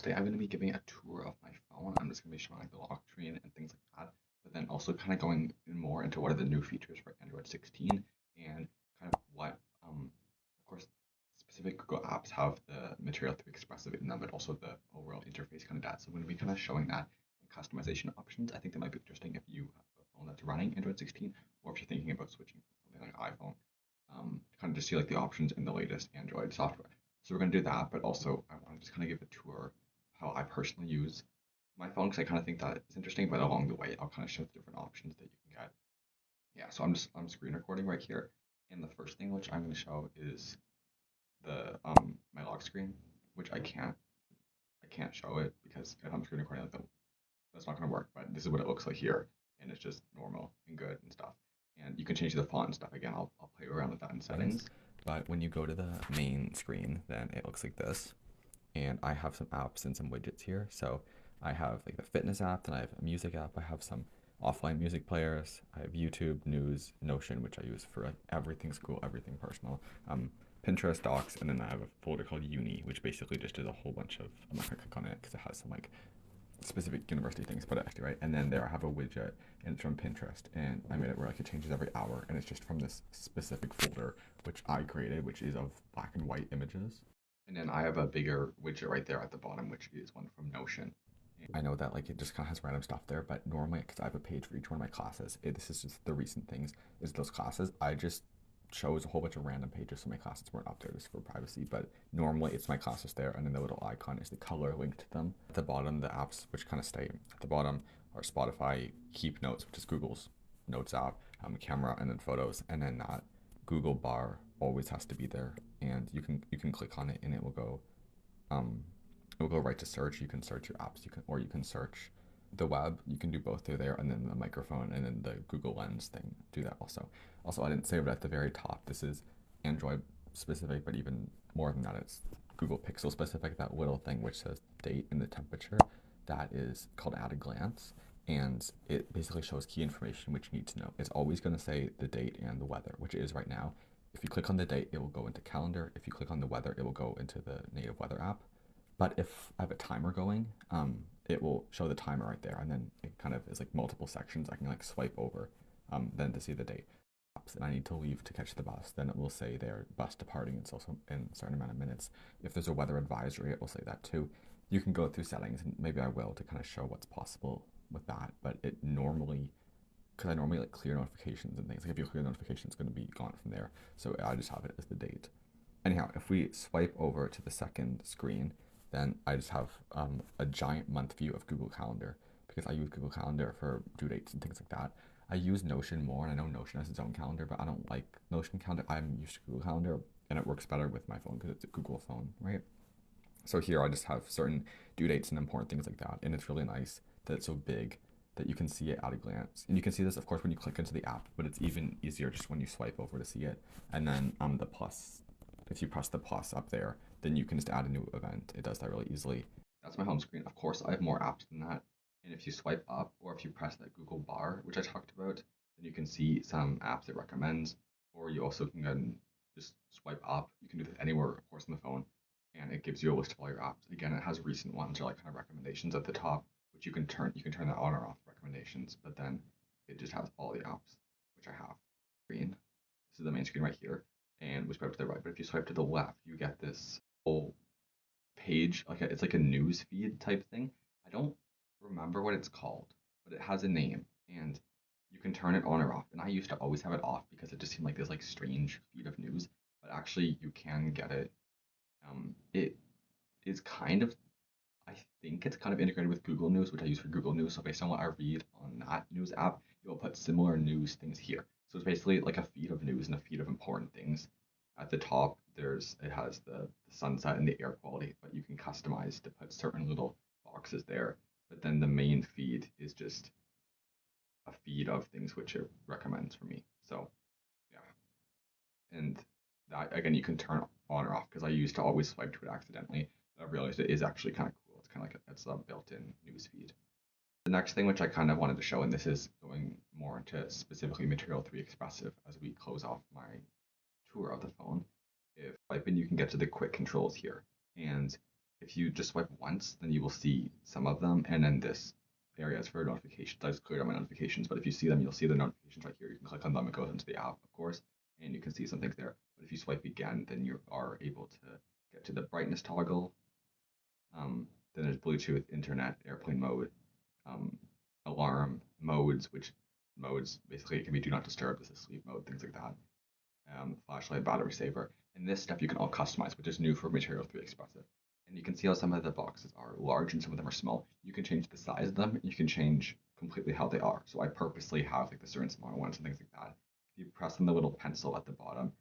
today I'm going to be giving a tour of my phone. I'm just going to be showing like the lock screen and things like that, but then also kind of going more into what are the new features for Android 16 and kind of what, of course, specific Google apps have the Material 3 Expressive in them, but also the overall interface kind of that. So I'm going to be kind of showing that in customization options. I think that might be interesting if you have a phone that's running Android 16 or if you're thinking about switching from something like iPhone. Kind of just see like the options in the latest Android software. So we're going to do that, but also I want to just kind of give a tour how I personally use my phone because I kind of think that it's interesting, but along the way I'll kind of show the different options that you can get. Yeah, so I'm screen recording right here, and the first thing which I'm going to show is the my lock screen, which I can't show it because if I'm screen recording like that's not going to work. But this is what it looks like here, and it's just normal and good and stuff. And you can change the font and stuff. Again, I'll play around with that in settings. But when you go to the main screen, then it looks like this. And I have some apps and some widgets here. So I have like the fitness app, then I have a music app. I have some offline music players. I have YouTube, News, Notion, which I use for like everything school, everything personal. Pinterest, Docs, and then I have a folder called Uni, which basically just is a whole bunch of. I'm not gonna click on it because it has some like specific university things, but actually, right? And then there I have a widget, and it's from Pinterest, and I made it where like it changes every hour, and it's just from this specific folder which I created, which is of black and white images. And then I have a bigger widget right there at the bottom, which is one from Notion. I know that like it just kind of has random stuff there, but normally because I have a page for each one of my classes, this is just the recent things. Is those classes I just chose a whole bunch of random pages so my classes weren't up there just for privacy. But normally it's my classes there, and then the little icon is the color linked to them. At the bottom, the apps which kind of stay at the bottom are Spotify, Keep Notes, which is Google's Notes app, camera, and then photos, and then that Google bar always has to be there, and you can click on it and um, it will go right to search. You can search your apps, you can search the web. You can do both through there, and then the microphone, and then the Google Lens thing. Do that also. Also, I didn't say it at the very top. This is Android specific, but even more than that, it's Google Pixel specific. That little thing which says date and the temperature, that is called At a Glance, and it basically shows key information which you need to know. It's always going to say the date and the weather, which it is right now. If you click on the date, it will go into calendar. If you click on the weather, it will go into the native weather app. But if I have a timer going, it will show the timer right there, and then it kind of is like multiple sections. I can like swipe over, then to see the date. And I need to leave to catch the bus, then it will say their bus departing in a certain amount of minutes. If there's a weather advisory, it will say that too. You can go through settings, and maybe I will to kind of show what's possible with that. But it normally, because I normally like clear notifications and things. Like if you clear notifications, it's going to be gone from there. So I just have it as the date. Anyhow, if we swipe over to the second screen, then I just have a giant month view of Google Calendar because I use Google Calendar for due dates and things like that. I use Notion more, and I know Notion has its own calendar, but I don't like Notion calendar. I'm used to Google Calendar, and it works better with my phone because it's a Google phone, right? So here I just have certain due dates and important things like that, and it's really nice that it's so big that you can see it at a glance. And you can see this, of course, when you click into the app, but it's even easier just when you swipe over to see it. And then the plus, if you press the plus up there, then you can just add a new event. It does that really easily. That's my home screen. Of course, I have more apps than that. And if you swipe up or if you press that Google bar, which I talked about, then you can see some apps it recommends. Or you also can go and just swipe up. You can do this anywhere, of course, on the phone. And it gives you a list of all your apps. Again, it has recent ones or like kind of recommendations at the top, which you can turn that on or off recommendations. But then it just has all the apps, which I have. Screen. This is the main screen right here. And we swipe to the right. But if you swipe to the left, you get this whole page, it's like a news feed type thing. I don't remember what it's called, but it has a name, and you can turn it on or off. And I used to always have it off because it just seemed like this like strange feed of news. But actually, you can get it. It is kind of, I think it's kind of integrated with Google News, which I use for Google News. So based on what I read on that news app, it will put similar news things here. So it's basically like a feed of news and a feed of important things. At the top, it has the sunset and the air quality, but you can customize to put certain little boxes there. But then the main feed is just a feed of things which it recommends for me. So yeah, and that again you can turn on or off because I used to always swipe to it accidentally. But I realized it is actually kind of cool. It's kind of like it's a built-in news feed. The next thing which I kind of wanted to show, and this is going more into specifically Material 3 Expressive as we close off my tour of the phone. If type in, you can get to the quick controls here. And if you just swipe once, then you will see some of them, and then this area is for notifications. I just cleared out my notifications, but if you see them, you'll see the notifications right here. You can click on them, it goes into the app, of course, and you can see some things there. But if you swipe again, then you are able to get to the brightness toggle. Then there's Bluetooth, internet, airplane mode, um, alarm, modes, which modes basically it can be do not disturb, this is sleep mode, things like that. Flashlight, battery saver, and this stuff you can all customize, which is new for Material 3 Expressive. And you can see how some of the boxes are large and some of them are small. You can change the size of them. You can change completely how they are. So I purposely have like the certain smaller ones and things like that. If you press on the little pencil at the bottom,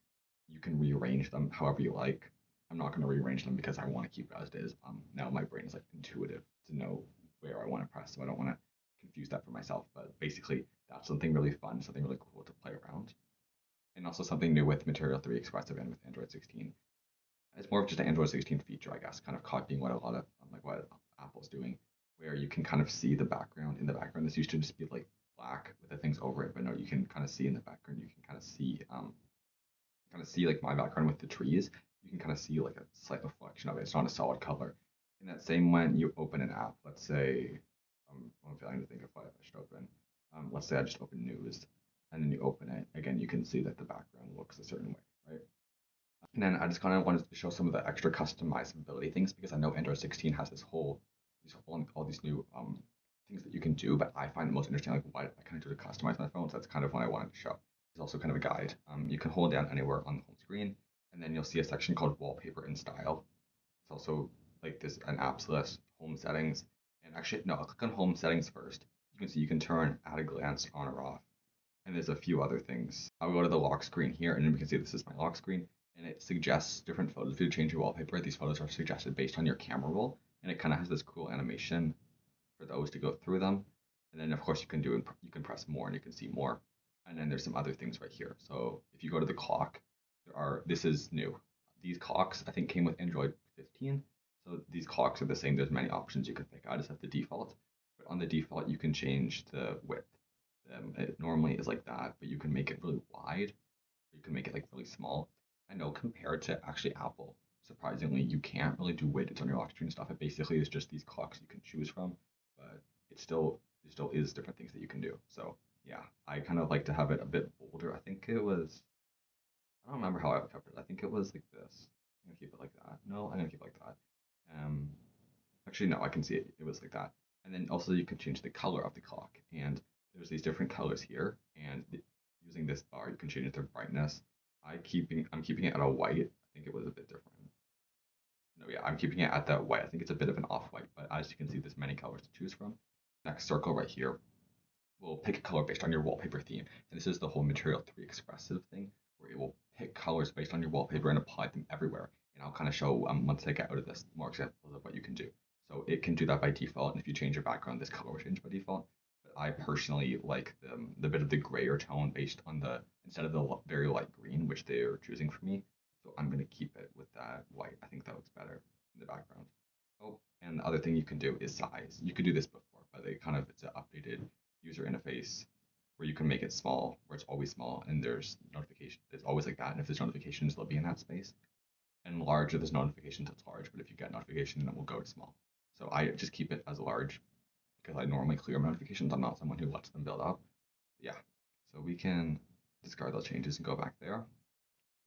you can rearrange them however you like. I'm not going to rearrange them because I want to keep it as it is. Now my brain is like intuitive to know where I want to press, so I don't want to confuse that for myself. But basically, that's something really fun, something really cool to play around, and also something new with Material 3 Expressive and with Android 16. It's more of just an Android 16 feature, I guess, kind of copying what a lot of like what Apple's doing, where you can kind of see the background in the background. This used to just be like black with the things over it, but no, you can kind of see in the background. You can kind of see like my background with the trees. You can kind of see like a slight reflection of it. It's not a solid color. In that same when you open an app, let's say, I'm failing to think of what I should open. Let's say I just open news, and then you open it again. You can see that the background looks a certain way, right? And then I just kind of wanted to show some of the extra customizability things because I know Android 16 has all these new things that you can do, but I find the most interesting like what I kind of do to customize my phone. So that's kind of what I wanted to show. There's also kind of a guide. You can hold down anywhere on the home screen, and then you'll see a section called Wallpaper and Style. It's also like this an apps list, home settings, and actually no, I'll click on home settings first. You can see you can turn at a glance on or off, and there's a few other things. I'll go to the lock screen here, and then we can see this is my lock screen, and it suggests different photos. If you change your wallpaper, these photos are suggested based on your camera roll, and it kind of has this cool animation for those to go through them. And then of course you can press more and you can see more. And then there's some other things right here. So if you go to the clock, this is new. These clocks I think came with Android 15. So these clocks are the same. There's many options you can pick. I just have the default. But on the default, you can change the width. It normally is like that, but you can make it really wide. Or you can make it like really small. I know compared to actually Apple, surprisingly, you can't really do widgets on your lock screen stuff. It basically is just these clocks you can choose from, but it still is different things that you can do. So yeah, I kind of like to have it a bit bolder. I think it was I don't remember how I kept it. I think it was like this. I'm gonna keep it like that. No, I'm gonna keep it like that. Um, Actually, no, I can see it. It was like that. And then also you can change the color of the clock. And there's these different colors here. And using this bar, you can change the brightness. I'm keeping it at a white. I think it was a bit different. No, yeah, I'm keeping it at that white. I think it's a bit of an off-white, but as you can see, there's many colors to choose from. Next circle right here will pick a color based on your wallpaper theme. And this is the whole Material 3 Expressive thing, where it will pick colors based on your wallpaper and apply them everywhere. And I'll kind of show, once I get out of this, more examples of what you can do. So it can do that by default, and if you change your background, this color will change by default. But I personally like the bit of the grayer tone based on instead of the very light green, which they're choosing for me. So I'm going to keep it with that white. I think that looks better in the background. Oh, and the other thing you can do is size. You could do this before, but it's an updated user interface where you can make it small, where it's always small, and there's notification. It's always like that, and if there's notifications, they'll be in that space. And large, if there's notifications, it's large, but if you get notification, then it will go to small. So I just keep it as large because I normally clear my notifications. I'm not someone who lets them build up. Yeah, so we can discard those changes and go back there.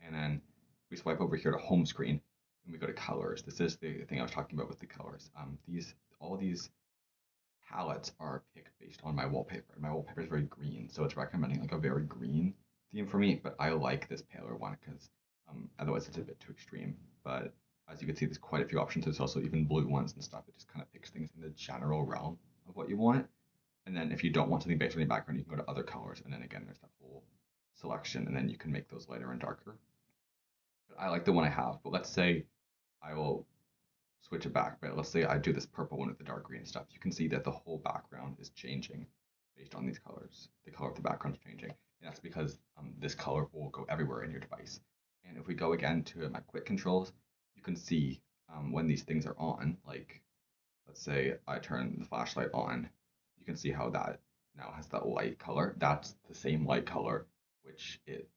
And then we swipe over here to home screen and we go to colors. This is the thing I was talking about with the colors. All these palettes are picked based on my wallpaper. And my wallpaper is very green, so it's recommending like a very green theme for me. But I like this paler one because otherwise it's a bit too extreme. But as you can see, there's quite a few options. There's also even blue ones and stuff. It just kind of picks things in the general realm of what you want. And then if you don't want something based on your background, you can go to other colors. And then again, there's that whole selection, and then you can make those lighter and darker. But I like the one I have. But let's say I will switch it back. But let's say I do this purple one with the dark green stuff. You can see that the whole background is changing based on these colors. The color of the background is changing. And that's because this color will go everywhere in your device. And if we go again to my quick controls, you can see when these things are on, like let's say I turn the flashlight on, you can see how that now has that light color. That's the same light color which it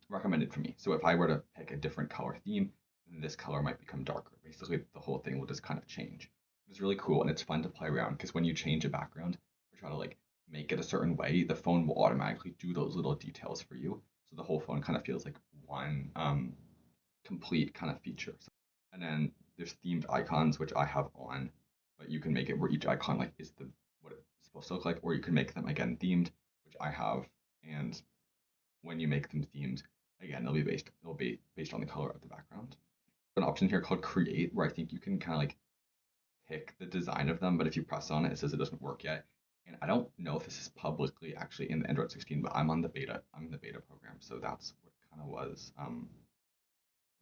recommended for me. So if I were to pick a different color theme, then this color might become darker basically the whole thing will just kind of change. It's really cool and it's fun to play around because when you change a background or try to like make it a certain way, the phone will automatically do those little details for you. So the whole phone kind of feels like one complete kind of feature. And then there's themed icons which I have on, but you can make it where each icon like is the what it's supposed to look like, or you can make them again themed, which I have. And when you make them themed, again they'll be based on the color of the background. An option here called create where I think you can kind of like pick the design of them, but if you press on it, it says it doesn't work yet. And I don't know if this is publicly actually in the Android 16, but I'm on the beta. I'm in the beta program, so that's what kind of was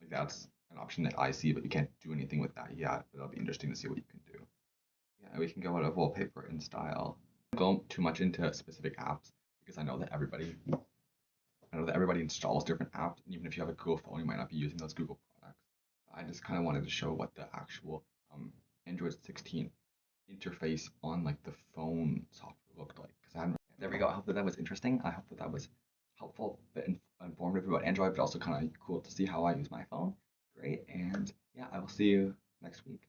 like that's an option that I see, but you can't do anything with that yet. But it'll be interesting to see what you can do. Yeah, we can go out of wallpaper and style. I don't go too much into specific apps because I know that everybody installs different apps, and even if you have a Google phone, you might not be using those Google products. I just kind of wanted to show what the actual Android 16 interface on like the phone software looked like. Because I hadn't. There we go. I hope that was interesting. I hope that was helpful, but informative about Android, but also kind of cool to see how I use my phone. Great, and yeah, I will see you next week.